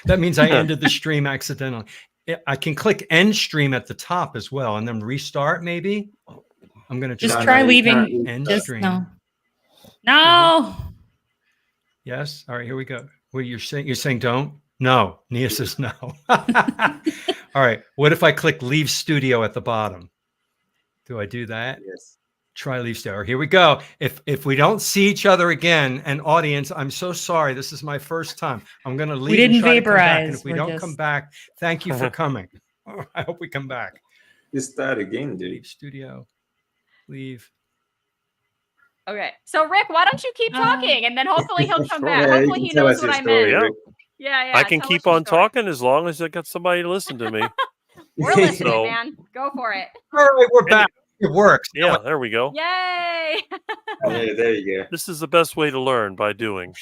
that means I ended the stream accidentally. I can click end stream at the top as well and then restart maybe. I'm going to Just try leaving. end Just stream. No. Yes. All right, here we go. What you're saying don't? No. Nia says no. All right. What if I click leave studio at the bottom? Do I do that? Yes. Try leave studio. Here we go. If we don't see each other again, and audience, I'm so sorry. This is my first time. I'm going to leave. We didn't and try to come back. And vaporize. if we We're don't just- come back, thank you for coming. I hope we come back. Just start again, dude. Leave studio. Leave. Okay. So Rick, why don't you keep talking and then hopefully he'll come Sure. back. Yeah, you Hopefully can he tell knows us what your I story, meant. Yeah. Rick. Yeah. I can tell keep us your on story. talking as long as I got somebody to listen to me. We're listening, So- man. Go for it. All right, we're back. It works. Yeah, there we go. Yay. Yeah, there you go. This is the best way to learn, by doing.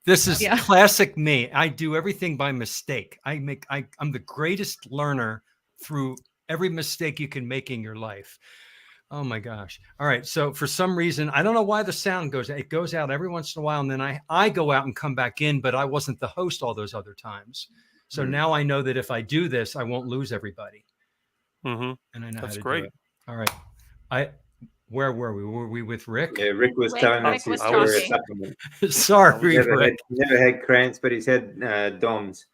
This is Yeah. classic me. I do everything by mistake. I'm the greatest learner through every mistake you can make in your life. Oh my gosh. All right. So for some reason, I don't know why the sound goes out. It goes out every once in a while. And then I go out and come back in, but I wasn't the host all those other times. So now I know that if I do this, I won't lose everybody. Hmm. And I know That's how to great. do it. All right. Where were we? Were we with Rick? Yeah, Rick was Rick- telling Rick us was his story of talking. supplement. Sorry, Rick. Never had cramps, but he's had DOMs.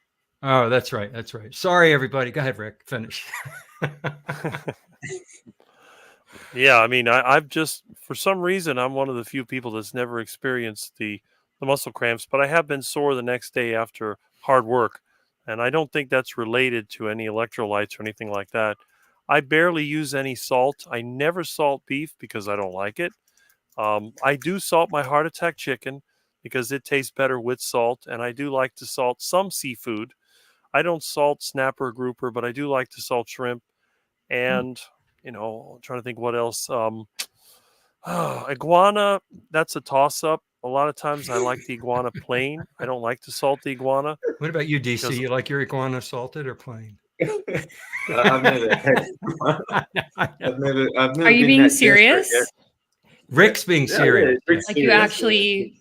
Oh, that's right. That's right. Sorry, everybody. Go ahead, Rick. Finish. Yeah, I mean, I've just, for some reason, I'm one of the few people that's never experienced the muscle cramps, but I have been sore the next day after hard work. And I don't think that's related to any electrolytes or anything like that. I barely use any salt. I never salt beef because I don't like it. I do salt my heart attack chicken because it tastes better with salt. And I do like to salt some seafood. I don't salt snapper grouper, but I do like to salt shrimp. And, you know, I'm trying to think what else. Iguana, that's a toss-up. A lot of times I like the iguana plain. I don't like to salt the iguana. What about you, DC? Because- You like your iguana salted or plain? I've never had. I've never. Are you being serious? Rick's being serious. Like you actually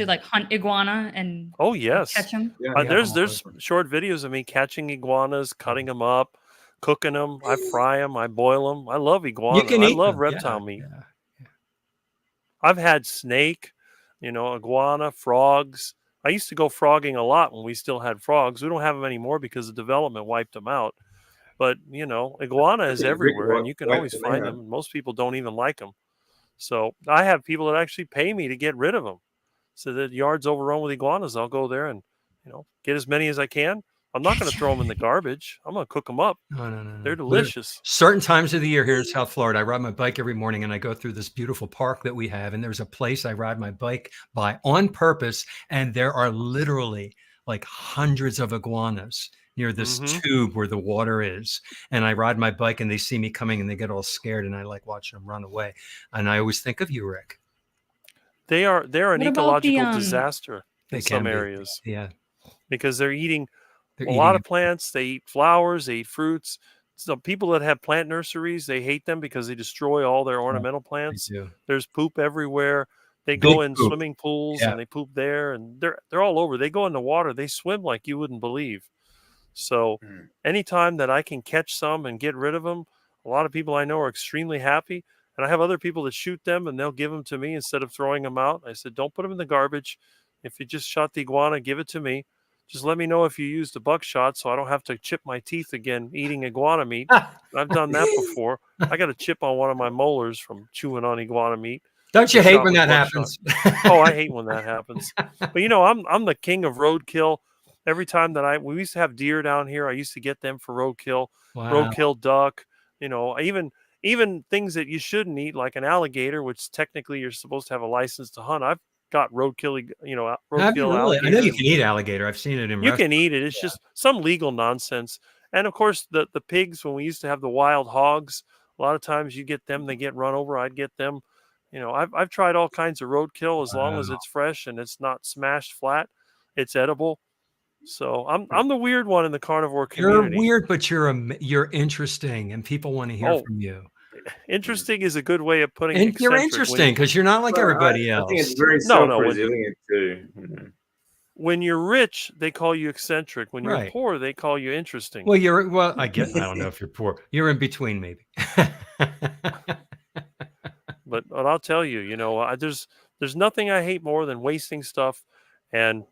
like hunt iguana and Oh, yes. catch them? Yeah. There's short videos of me catching iguanas, cutting them up, cooking them. I fry them. I boil them. I love iguana. You can I eat love them. reptile Yeah, meat. yeah. I've had snake, iguana, frogs. I used to go frogging a lot when we still had frogs. We don't have them anymore because the development wiped them out. But, iguana is Rick everywhere and you can wiped always them find out. them. Most people don't even like them. So I have people that actually pay me to get rid of them. So the yard's overrun with iguanas. I'll go there and, get as many as I can. I'm not going to throw them in the garbage. I'm going to cook them up. No. They're delicious. Certain times of the year here in South Florida, I ride my bike every morning and I go through this beautiful park that we have. And there's a place I ride my bike by on purpose. And there are literally like hundreds of iguanas near this tube where the water is. And I ride my bike and they see me coming and they get all scared. And I like watching them run away. And I always think of you, Rick. They're an What about ecological the, disaster They in can some be. areas Yeah. because they're eating They're a lot eating of plants. They eat flowers. They eat fruits. So people that have plant nurseries, they hate them because they destroy all their ornamental it. plants. They do. There's poop everywhere. They Big go in poop. swimming pools Yeah. and they poop there, and they're all over. They go in the water. They swim like you wouldn't believe. So anytime that I can catch some and get rid of them, a lot of people I know are extremely happy. And I have other people that shoot them and they'll give them to me instead of throwing them out. I said, don't put them in the garbage. If you just shot the iguana, give it to me. Just let me know if you used a buckshot so I don't have to chip my teeth again eating iguana meat. I've done that before. I got a chip on one of my molars from chewing on iguana meat. Don't you Get hate shot when with that buckshot. happens? Oh, I hate when that happens. But I'm the king of roadkill. Every time that we used to have deer down here, I used to get them for roadkill, Wow. roadkill duck. Even things that you shouldn't eat, like an alligator, which technically you're supposed to have a license to hunt. I've got roadkill, Have you roadkill really? I alligator. know you can eat alligator. I've seen it in You restaurants. can eat it. It's just some legal nonsense. And of course, the pigs, when we used to have the wild hogs, a lot of times you get them, they get run over. I'd get them. I've tried all kinds of roadkill as long as Wow. it's fresh and it's not smashed flat, it's edible. So I'm the weird one in the carnivore You're community. weird, but you're interesting, and people want to hear Oh, from you. interesting is a good way of putting And you're eccentric. interesting because you're not like Well, everybody I think it's else. very No, self-resilient too. when you're rich, they call you eccentric. When you're Right. poor, they call you interesting. Well, I don't know if you're poor. You're in between, maybe. But I'll tell you, there's nothing I hate more than wasting stuff. And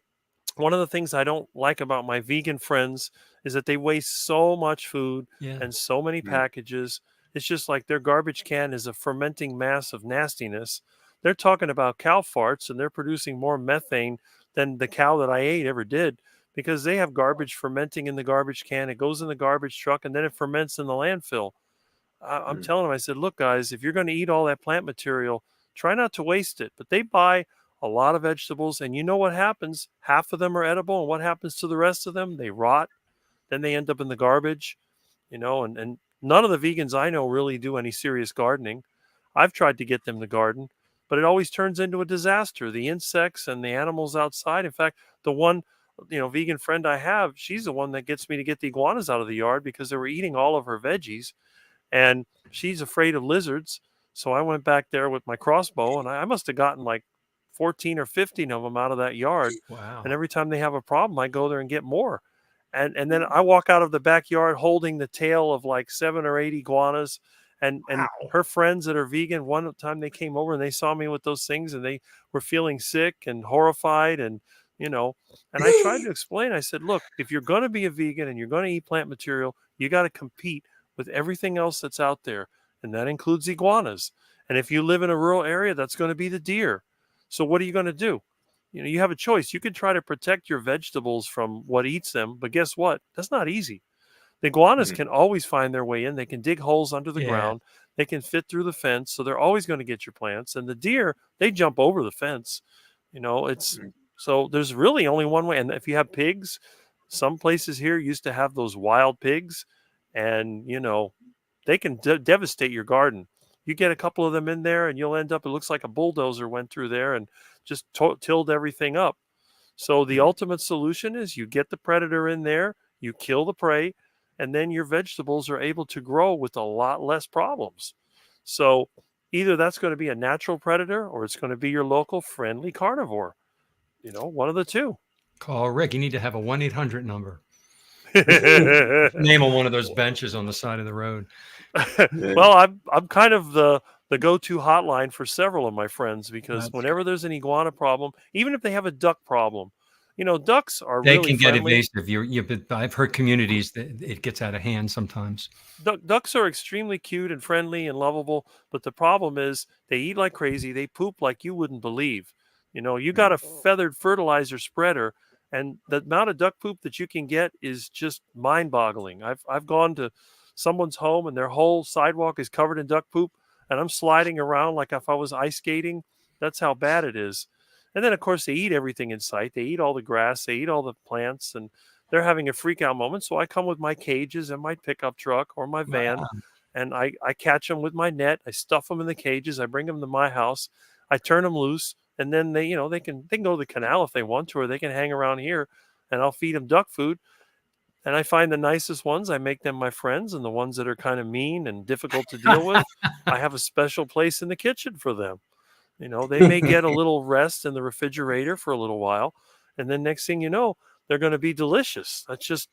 one of the things I don't like about my vegan friends is that they waste so much food Yeah. and so many Mm. packages. It's just like their garbage can is a fermenting mass of nastiness. They're talking about cow farts and they're producing more methane than the cow that I ate ever did because they have garbage fermenting in the garbage can. It goes in the garbage truck and then it ferments in the landfill. I'm Mm. telling them, I said, look, guys, if you're going to eat all that plant material, try not to waste it. But they buy a lot of vegetables, and you know what happens? Half of them are edible, and what happens to the rest of them? They rot. Then they end up in the garbage, and none of the vegans I know really do any serious gardening. I've tried to get them to garden, but it always turns into a disaster. The insects and the animals outside. In fact, the one, vegan friend I have, she's the one that gets me to get the iguanas out of the yard because they were eating all of her veggies and she's afraid of lizards. So I went back there with my crossbow, and I must have gotten like 14 or 15 of them out of that yard. Wow. And every time they have a problem, I go there and get more. And then I walk out of the backyard holding the tail of like 7 or 8 iguanas. And her friends that are vegan, one time they came over and they saw me with those things, and they were feeling sick and horrified, and and I tried to explain. I said, look, if you're going to be a vegan and you're going to eat plant material, you got to compete with everything else that's out there, and that includes iguanas. And if you live in a rural area, that's going to be the deer. So what are you going to do? You have a choice. You can try to protect your vegetables from what eats them, but guess what? That's not easy. The iguanas Mm. can always find their way in. They can dig holes under the Yeah. ground. They can fit through the fence, so they're always going to get your plants. And the deer, they jump over the fence. It's Mm. so there's really only one way. And if you have pigs, some places here used to have those wild pigs, and they can devastate your garden. You get a couple of them in there, and you'll end up. It looks like a bulldozer went through there and just tilled everything up. So the Mm. ultimate solution is you get the predator in there, you kill the prey, and then your vegetables are able to grow with a lot less problems. So either that's going to be a natural predator or it's going to be your local friendly carnivore. One of the two. Call Rick. You need to have a 1-800 number. Name on one of those benches on the side of the road. Well, I'm kind of the go-to hotline for several of my friends because That's whenever there's an iguana problem, even if they have a duck problem, ducks are They really can get friendly. evasive. I've heard communities that it gets out of hand sometimes. Ducks are extremely cute and friendly and lovable, but the problem is they eat like crazy. They poop like you wouldn't believe. You got a feathered fertilizer spreader, and the amount of duck poop that you can get is just mind-boggling. I've gone to someone's home and their whole sidewalk is covered in duck poop, and I'm sliding around like if I was ice skating. That's how bad it is. And then of course they eat everything in sight. They eat all the grass, they eat all the plants, and they're having a freak out moment. So I come with my cages and my pickup truck or my van, Wow. and I catch them with my net. I stuff them in the cages. I bring them to my house. I turn them loose, and then they can go to the canal if they want to, or they can hang around here, and I'll feed them duck food. And I find the nicest ones, I make them my friends, and the ones that are kind of mean and difficult to deal with, I have a special place in the kitchen for them. They may get a little rest in the refrigerator for a little while, and then next thing you know, they're going to be delicious. That's just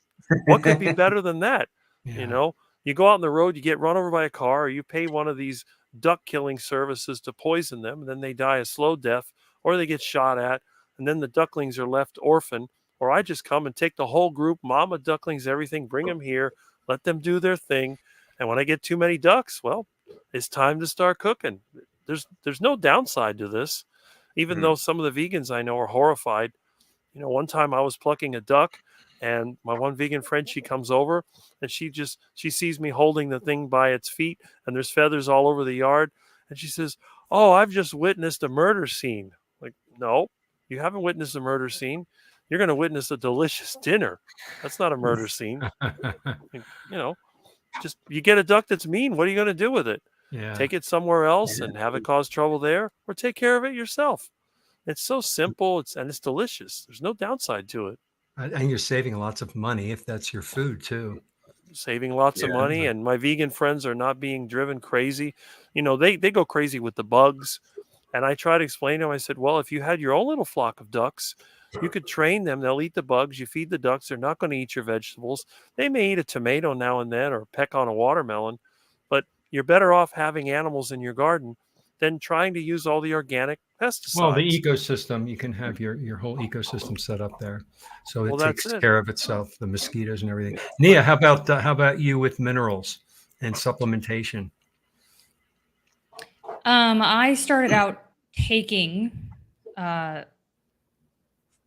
what could be better than that? Yeah. You go out on the road, you get run over by a car, or you pay one of these duck killing services to poison them, and then they die a slow death, or they get shot at, and then the ducklings are left orphaned. Or I just come and take the whole group, mama ducklings, everything, bring them here, let them do their thing. And when I get too many ducks, well, it's time to start cooking. There's no downside to this, even though some of the vegans I know are horrified. One time I was plucking a duck, and my one vegan friend, she comes over and she sees me holding the thing by its feet, and there's feathers all over the yard, and she says, "Oh, I've just witnessed a murder scene." Like, no, you haven't witnessed a murder scene. you're going to witness a delicious dinner. That's not a murder scene. You know, just you get a duck that's mean. What are you going to do with it? Yeah. Take it somewhere else and have it cause trouble there, or take care of it yourself. It's so simple. It's delicious. There's no downside to it. And you're saving lots of money if that's your food too. Saving lots of money, and my vegan friends are not being driven crazy. They go crazy with the bugs. And I try to explain to them, I said, well, if you had your own little flock of ducks, you could train them. They'll eat the bugs. You feed the ducks. They're not going to eat your vegetables. They may eat a tomato now and then or peck on a watermelon, but you're better off having animals in your garden than trying to use all the organic pesticides. Well, the ecosystem, you can have your whole ecosystem set up there. So it takes care of itself, the mosquitoes and everything. Nia, how about you with minerals and supplementation? I started out taking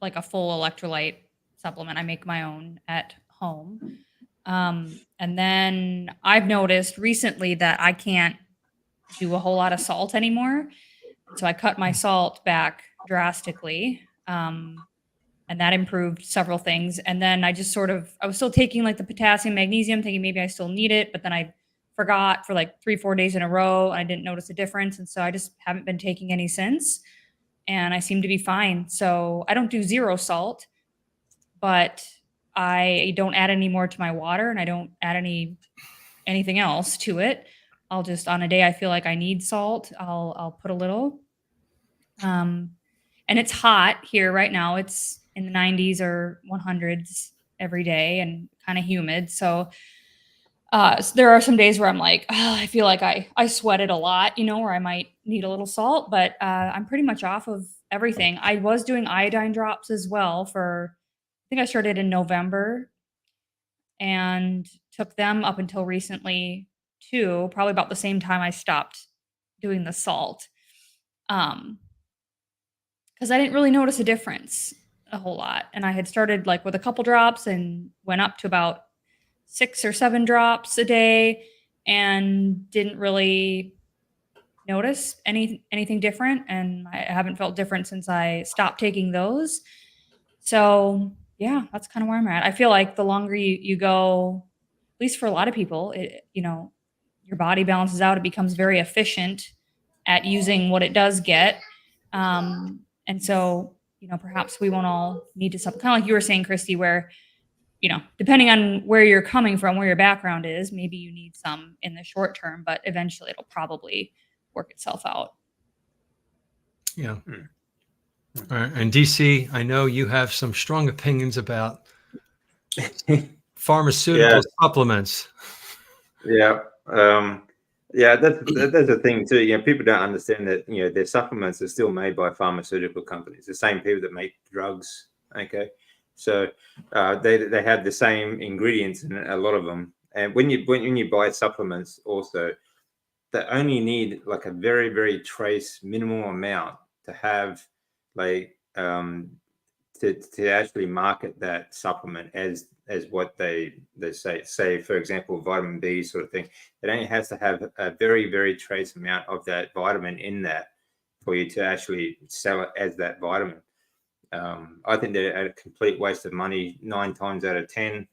like a full electrolyte supplement. I make my own at home. And then I've noticed recently that I can't do a whole lot of salt anymore. So I cut my salt back drastically. And that improved several things. And then I was still taking like the potassium, magnesium, thinking maybe I still need it, but then I forgot for like 3-4 days in a row. And I didn't notice a difference. And so I just haven't been taking any since. And I seem to be fine. So I don't do zero salt, but I don't add any more to my water, and I don't add anything else to it. I'll just, on a day I feel like I need salt, I'll put a little. And it's hot here right now. It's in the 90s or 100s every day and kind of humid. So there are some days where I'm like, I feel like I sweated a lot, where I might need a little salt, but I'm pretty much off of everything. I was doing iodine drops as well I think I started in November and took them up until recently too, probably about the same time I stopped doing the salt. Because I didn't really notice a difference a whole lot. And I had started like with a couple drops and went up to about 6 or 7 drops a day and didn't really notice anything different. And I haven't felt different since I stopped taking those. So yeah, that's kind of where I'm at. I feel like the longer you go, at least for a lot of people, your body balances out. It becomes very efficient at using what it does get. And so, perhaps we won't all need to kind of like you were saying, Christy, where, depending on where you're coming from, where your background is, maybe you need some in the short term, but eventually it'll probably work itself out. Yeah. All right. And DC, I know you have some strong opinions about pharmaceutical supplements. Yeah. That's the thing too. People don't understand that, their supplements are still made by pharmaceutical companies, the same people that make drugs. Okay. So they have the same ingredients in a lot of them. And when you buy supplements also, they only need like a very, very trace minimal amount to have like to actually market that supplement as what they say, for example, vitamin B sort of thing. It only has to have a very, very trace amount of that vitamin in that for you to actually sell it as that vitamin. I think they're a complete waste of money 9 times out of 10.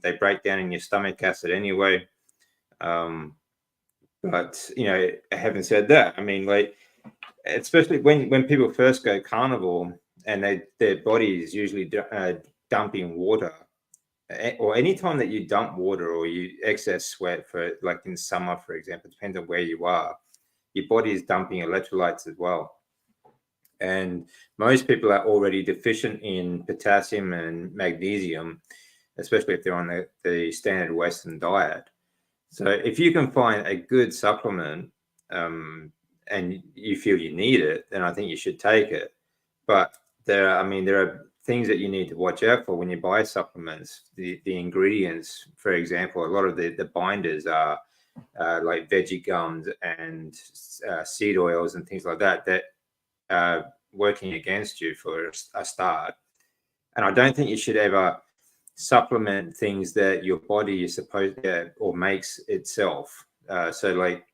They break down in your stomach acid anyway. But having said that, I mean, like, especially when people first go carnivore and their body is usually dumping water, or anytime that you dump water or you excess sweat, for like in summer, for example, depends on where you are, your body is dumping electrolytes as well. And most people are already deficient in potassium and magnesium, especially if they're on the standard Western diet. So if you can find a good supplement and you feel you need it, then I think you should take it. But there are things that you need to watch out for when you buy supplements. The ingredients, for example, a lot of the binders are like veggie gums and seed oils and things like that are working against you for a start. And I don't think you should ever supplement things that your body is supposed to or makes itself. So like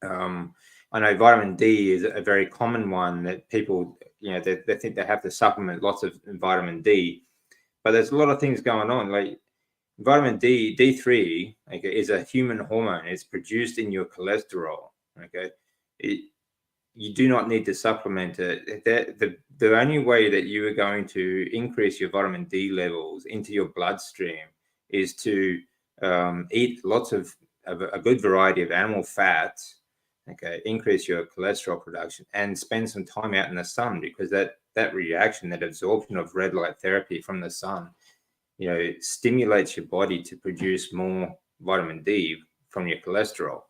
I know vitamin D is a very common one that people they think they have to supplement lots of vitamin D, but there's a lot of things going on. Like vitamin D3, okay, is a human hormone. It's produced in your cholesterol. Okay, you do not need to supplement it. The only way that you are going to increase your vitamin D levels into your bloodstream is to eat lots of a good variety of animal fats. Okay, increase your cholesterol production and spend some time out in the sun, because that reaction, that absorption of red light therapy from the sun, stimulates your body to produce more vitamin D from your cholesterol.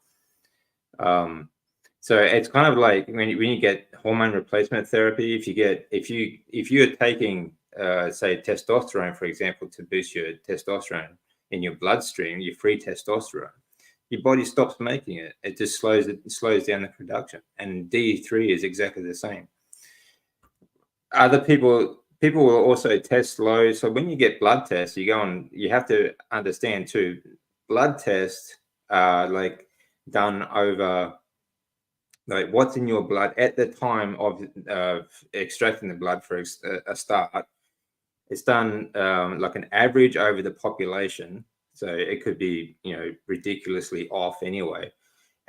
So it's kind of like when you get hormone replacement therapy, if you're taking say testosterone, for example, to boost your testosterone in your bloodstream, your free testosterone, your body stops making it. It just slows down the production. And D3 is exactly the same. Other people will also test low. So when you get blood tests, you have to understand too, blood tests are like done over like what's in your blood at the time of extracting the blood for a start. It's done like an average over the population. So it could be, ridiculously off anyway.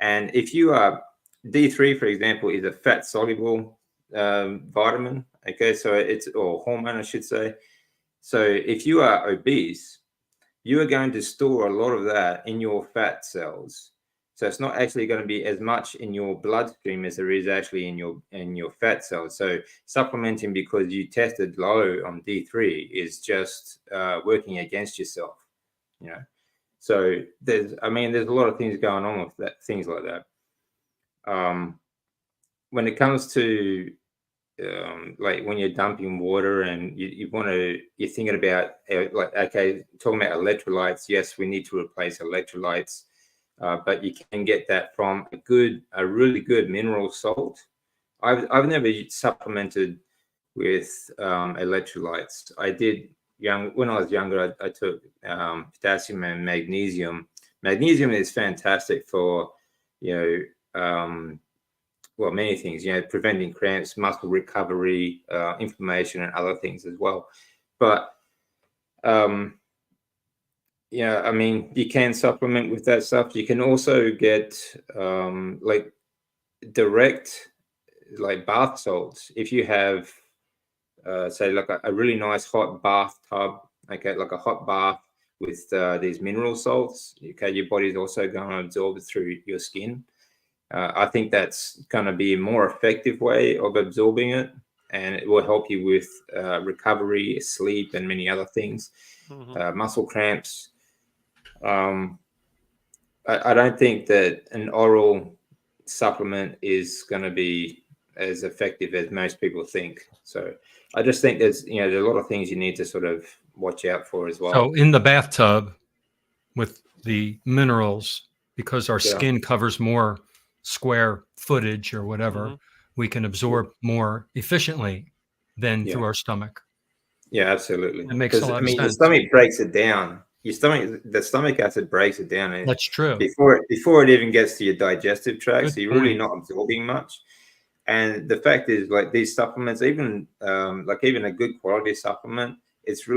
And if you are D3, for example, is a fat soluble vitamin. Okay, so or hormone, I should say. So if you are obese, you are going to store a lot of that in your fat cells. So it's not actually going to be as much in your bloodstream as there is actually in your fat cells. So supplementing because you tested low on D3 is just working against yourself. So there's a lot of things going on with things like that. When it comes to like when you're dumping water and you're thinking about talking about electrolytes. Yes, we need to replace electrolytes, but you can get that from a really good mineral salt. I've never supplemented with electrolytes. I did when I was younger. I took potassium and magnesium. Magnesium is fantastic for many things, preventing cramps, muscle recovery, inflammation, and other things as well. But you can supplement with that stuff. You can also get like direct like bath salts. If you have say like a really nice hot bathtub, okay, like a hot bath with these mineral salts, okay, your body's also going to absorb it through your skin. I think that's going to be a more effective way of absorbing it, and it will help you with recovery, sleep, and many other things. Muscle cramps. I don't think that an oral supplement is going to be as effective as most people think. So I just think there's a lot of things you need to sort of watch out for as well. So in the bathtub with the minerals, because our skin covers more square footage or whatever, we can absorb more efficiently than through our stomach. Yeah, absolutely. It makes a lot of sense. The stomach breaks it down. The stomach acid breaks it down. That's true. Before it even gets to your digestive tract, so you're really not absorbing much. And the fact is, like these supplements, even a good quality supplement, there's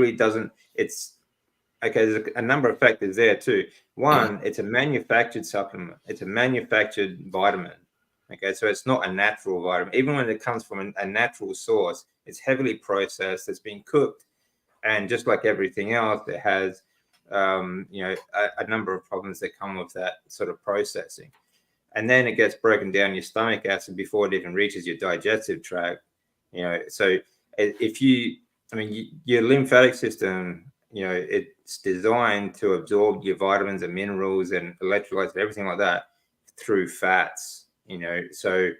a number of factors there too. One, it's a manufactured supplement. It's a manufactured vitamin. Okay, so it's not a natural vitamin. Even when it comes from a natural source, it's heavily processed. It's been cooked, and just like everything else, it has a number of problems that come with that sort of processing. And then it gets broken down your stomach acid before it even reaches your digestive tract. So your lymphatic system, it's designed to absorb your vitamins and minerals and electrolytes and everything like that through fats. So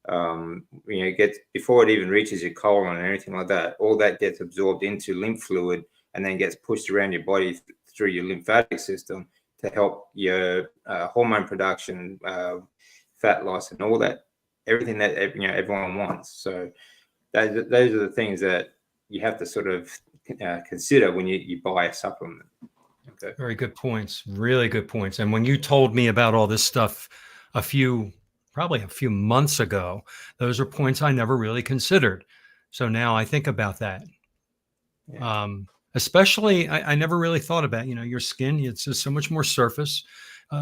it gets before it even reaches your colon and everything like that. All that gets absorbed into lymph fluid and then gets pushed around your body through your lymphatic system to help your hormone production, fat loss, and all that, everything that everyone wants. So those are the things that you have to sort of consider when you buy a supplement. Okay. Very good points. Really good points. And when you told me about all this stuff probably a few months ago, those are points I never really considered. So now I think about that. Yeah. Especially, I never really thought about, your skin. It's just so much more surface.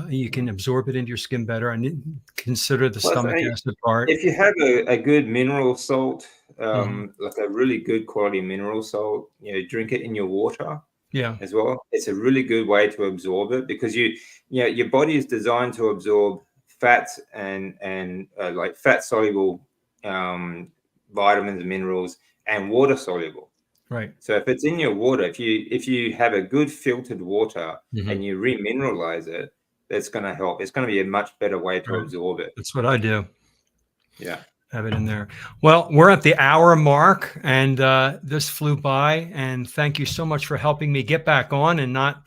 You can absorb it into your skin better. I need consider the Plus, stomach acid part. if you have a good mineral salt, Mhm. like a really good quality mineral salt, drink it in your water Yeah, as well. It's a really good way to absorb it because your body is designed to absorb fats and like fat soluble vitamins and minerals and water soluble. right. So if it's in your water, if you have a good filtered water Mhm. and you remineralize it, that's going to help. It's going to be a much better way to Right. absorb it. That's what I do. Yeah. Have it in there. Well, we're at the hour mark, and this flew by. And thank you so much for helping me get back on and not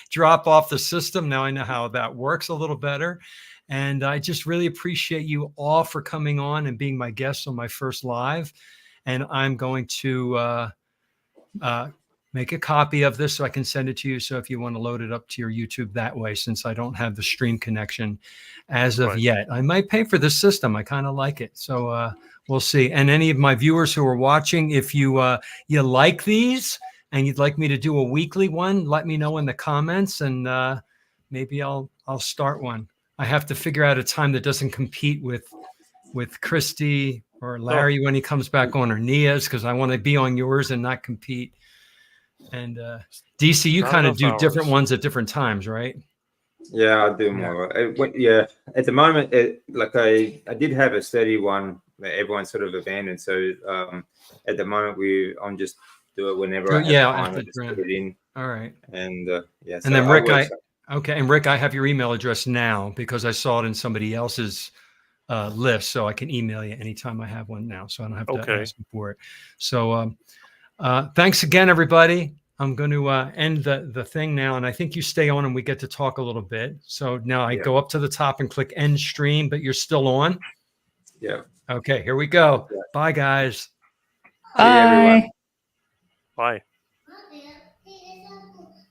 drop off the system. Now I know how that works a little better. And I just really appreciate you all for coming on and being my guests on my first live. And I'm going to make a copy of this so I can send it to you. So if you want to load it up to your YouTube that way, since I don't have the stream connection as of Right. yet, I might pay for this system. I kind of like it. So we'll see. And any of my viewers who are watching, if you like these and you'd like me to do a weekly one, let me know in the comments, and maybe I'll start one. I have to figure out a time that doesn't compete with Christy or Larry when he comes back on, or Nia's, because I want to be on yours and not compete. And DC, you Not kind of enough do different hours. ones at different times, right? Yeah, I do more. Yeah, at the moment, I did have a steady one that everyone sort of abandoned. So at the moment, I'm just do it whenever I have Yeah, time. after I just put it in, all right. and yeah. And So then I Rick, work. and Rick, I have your email address now because I saw it in somebody else's list, so I can email you anytime I have one now, so I don't have to Okay. ask you for it. So thanks again, everybody. I'm going to end the thing now, and I think you stay on and we get to talk a little bit. So now I go up to the top and click end stream, but you're still on. Yeah. Okay, here we go. Yeah. Bye, guys. See you, everyone. Bye. Bye.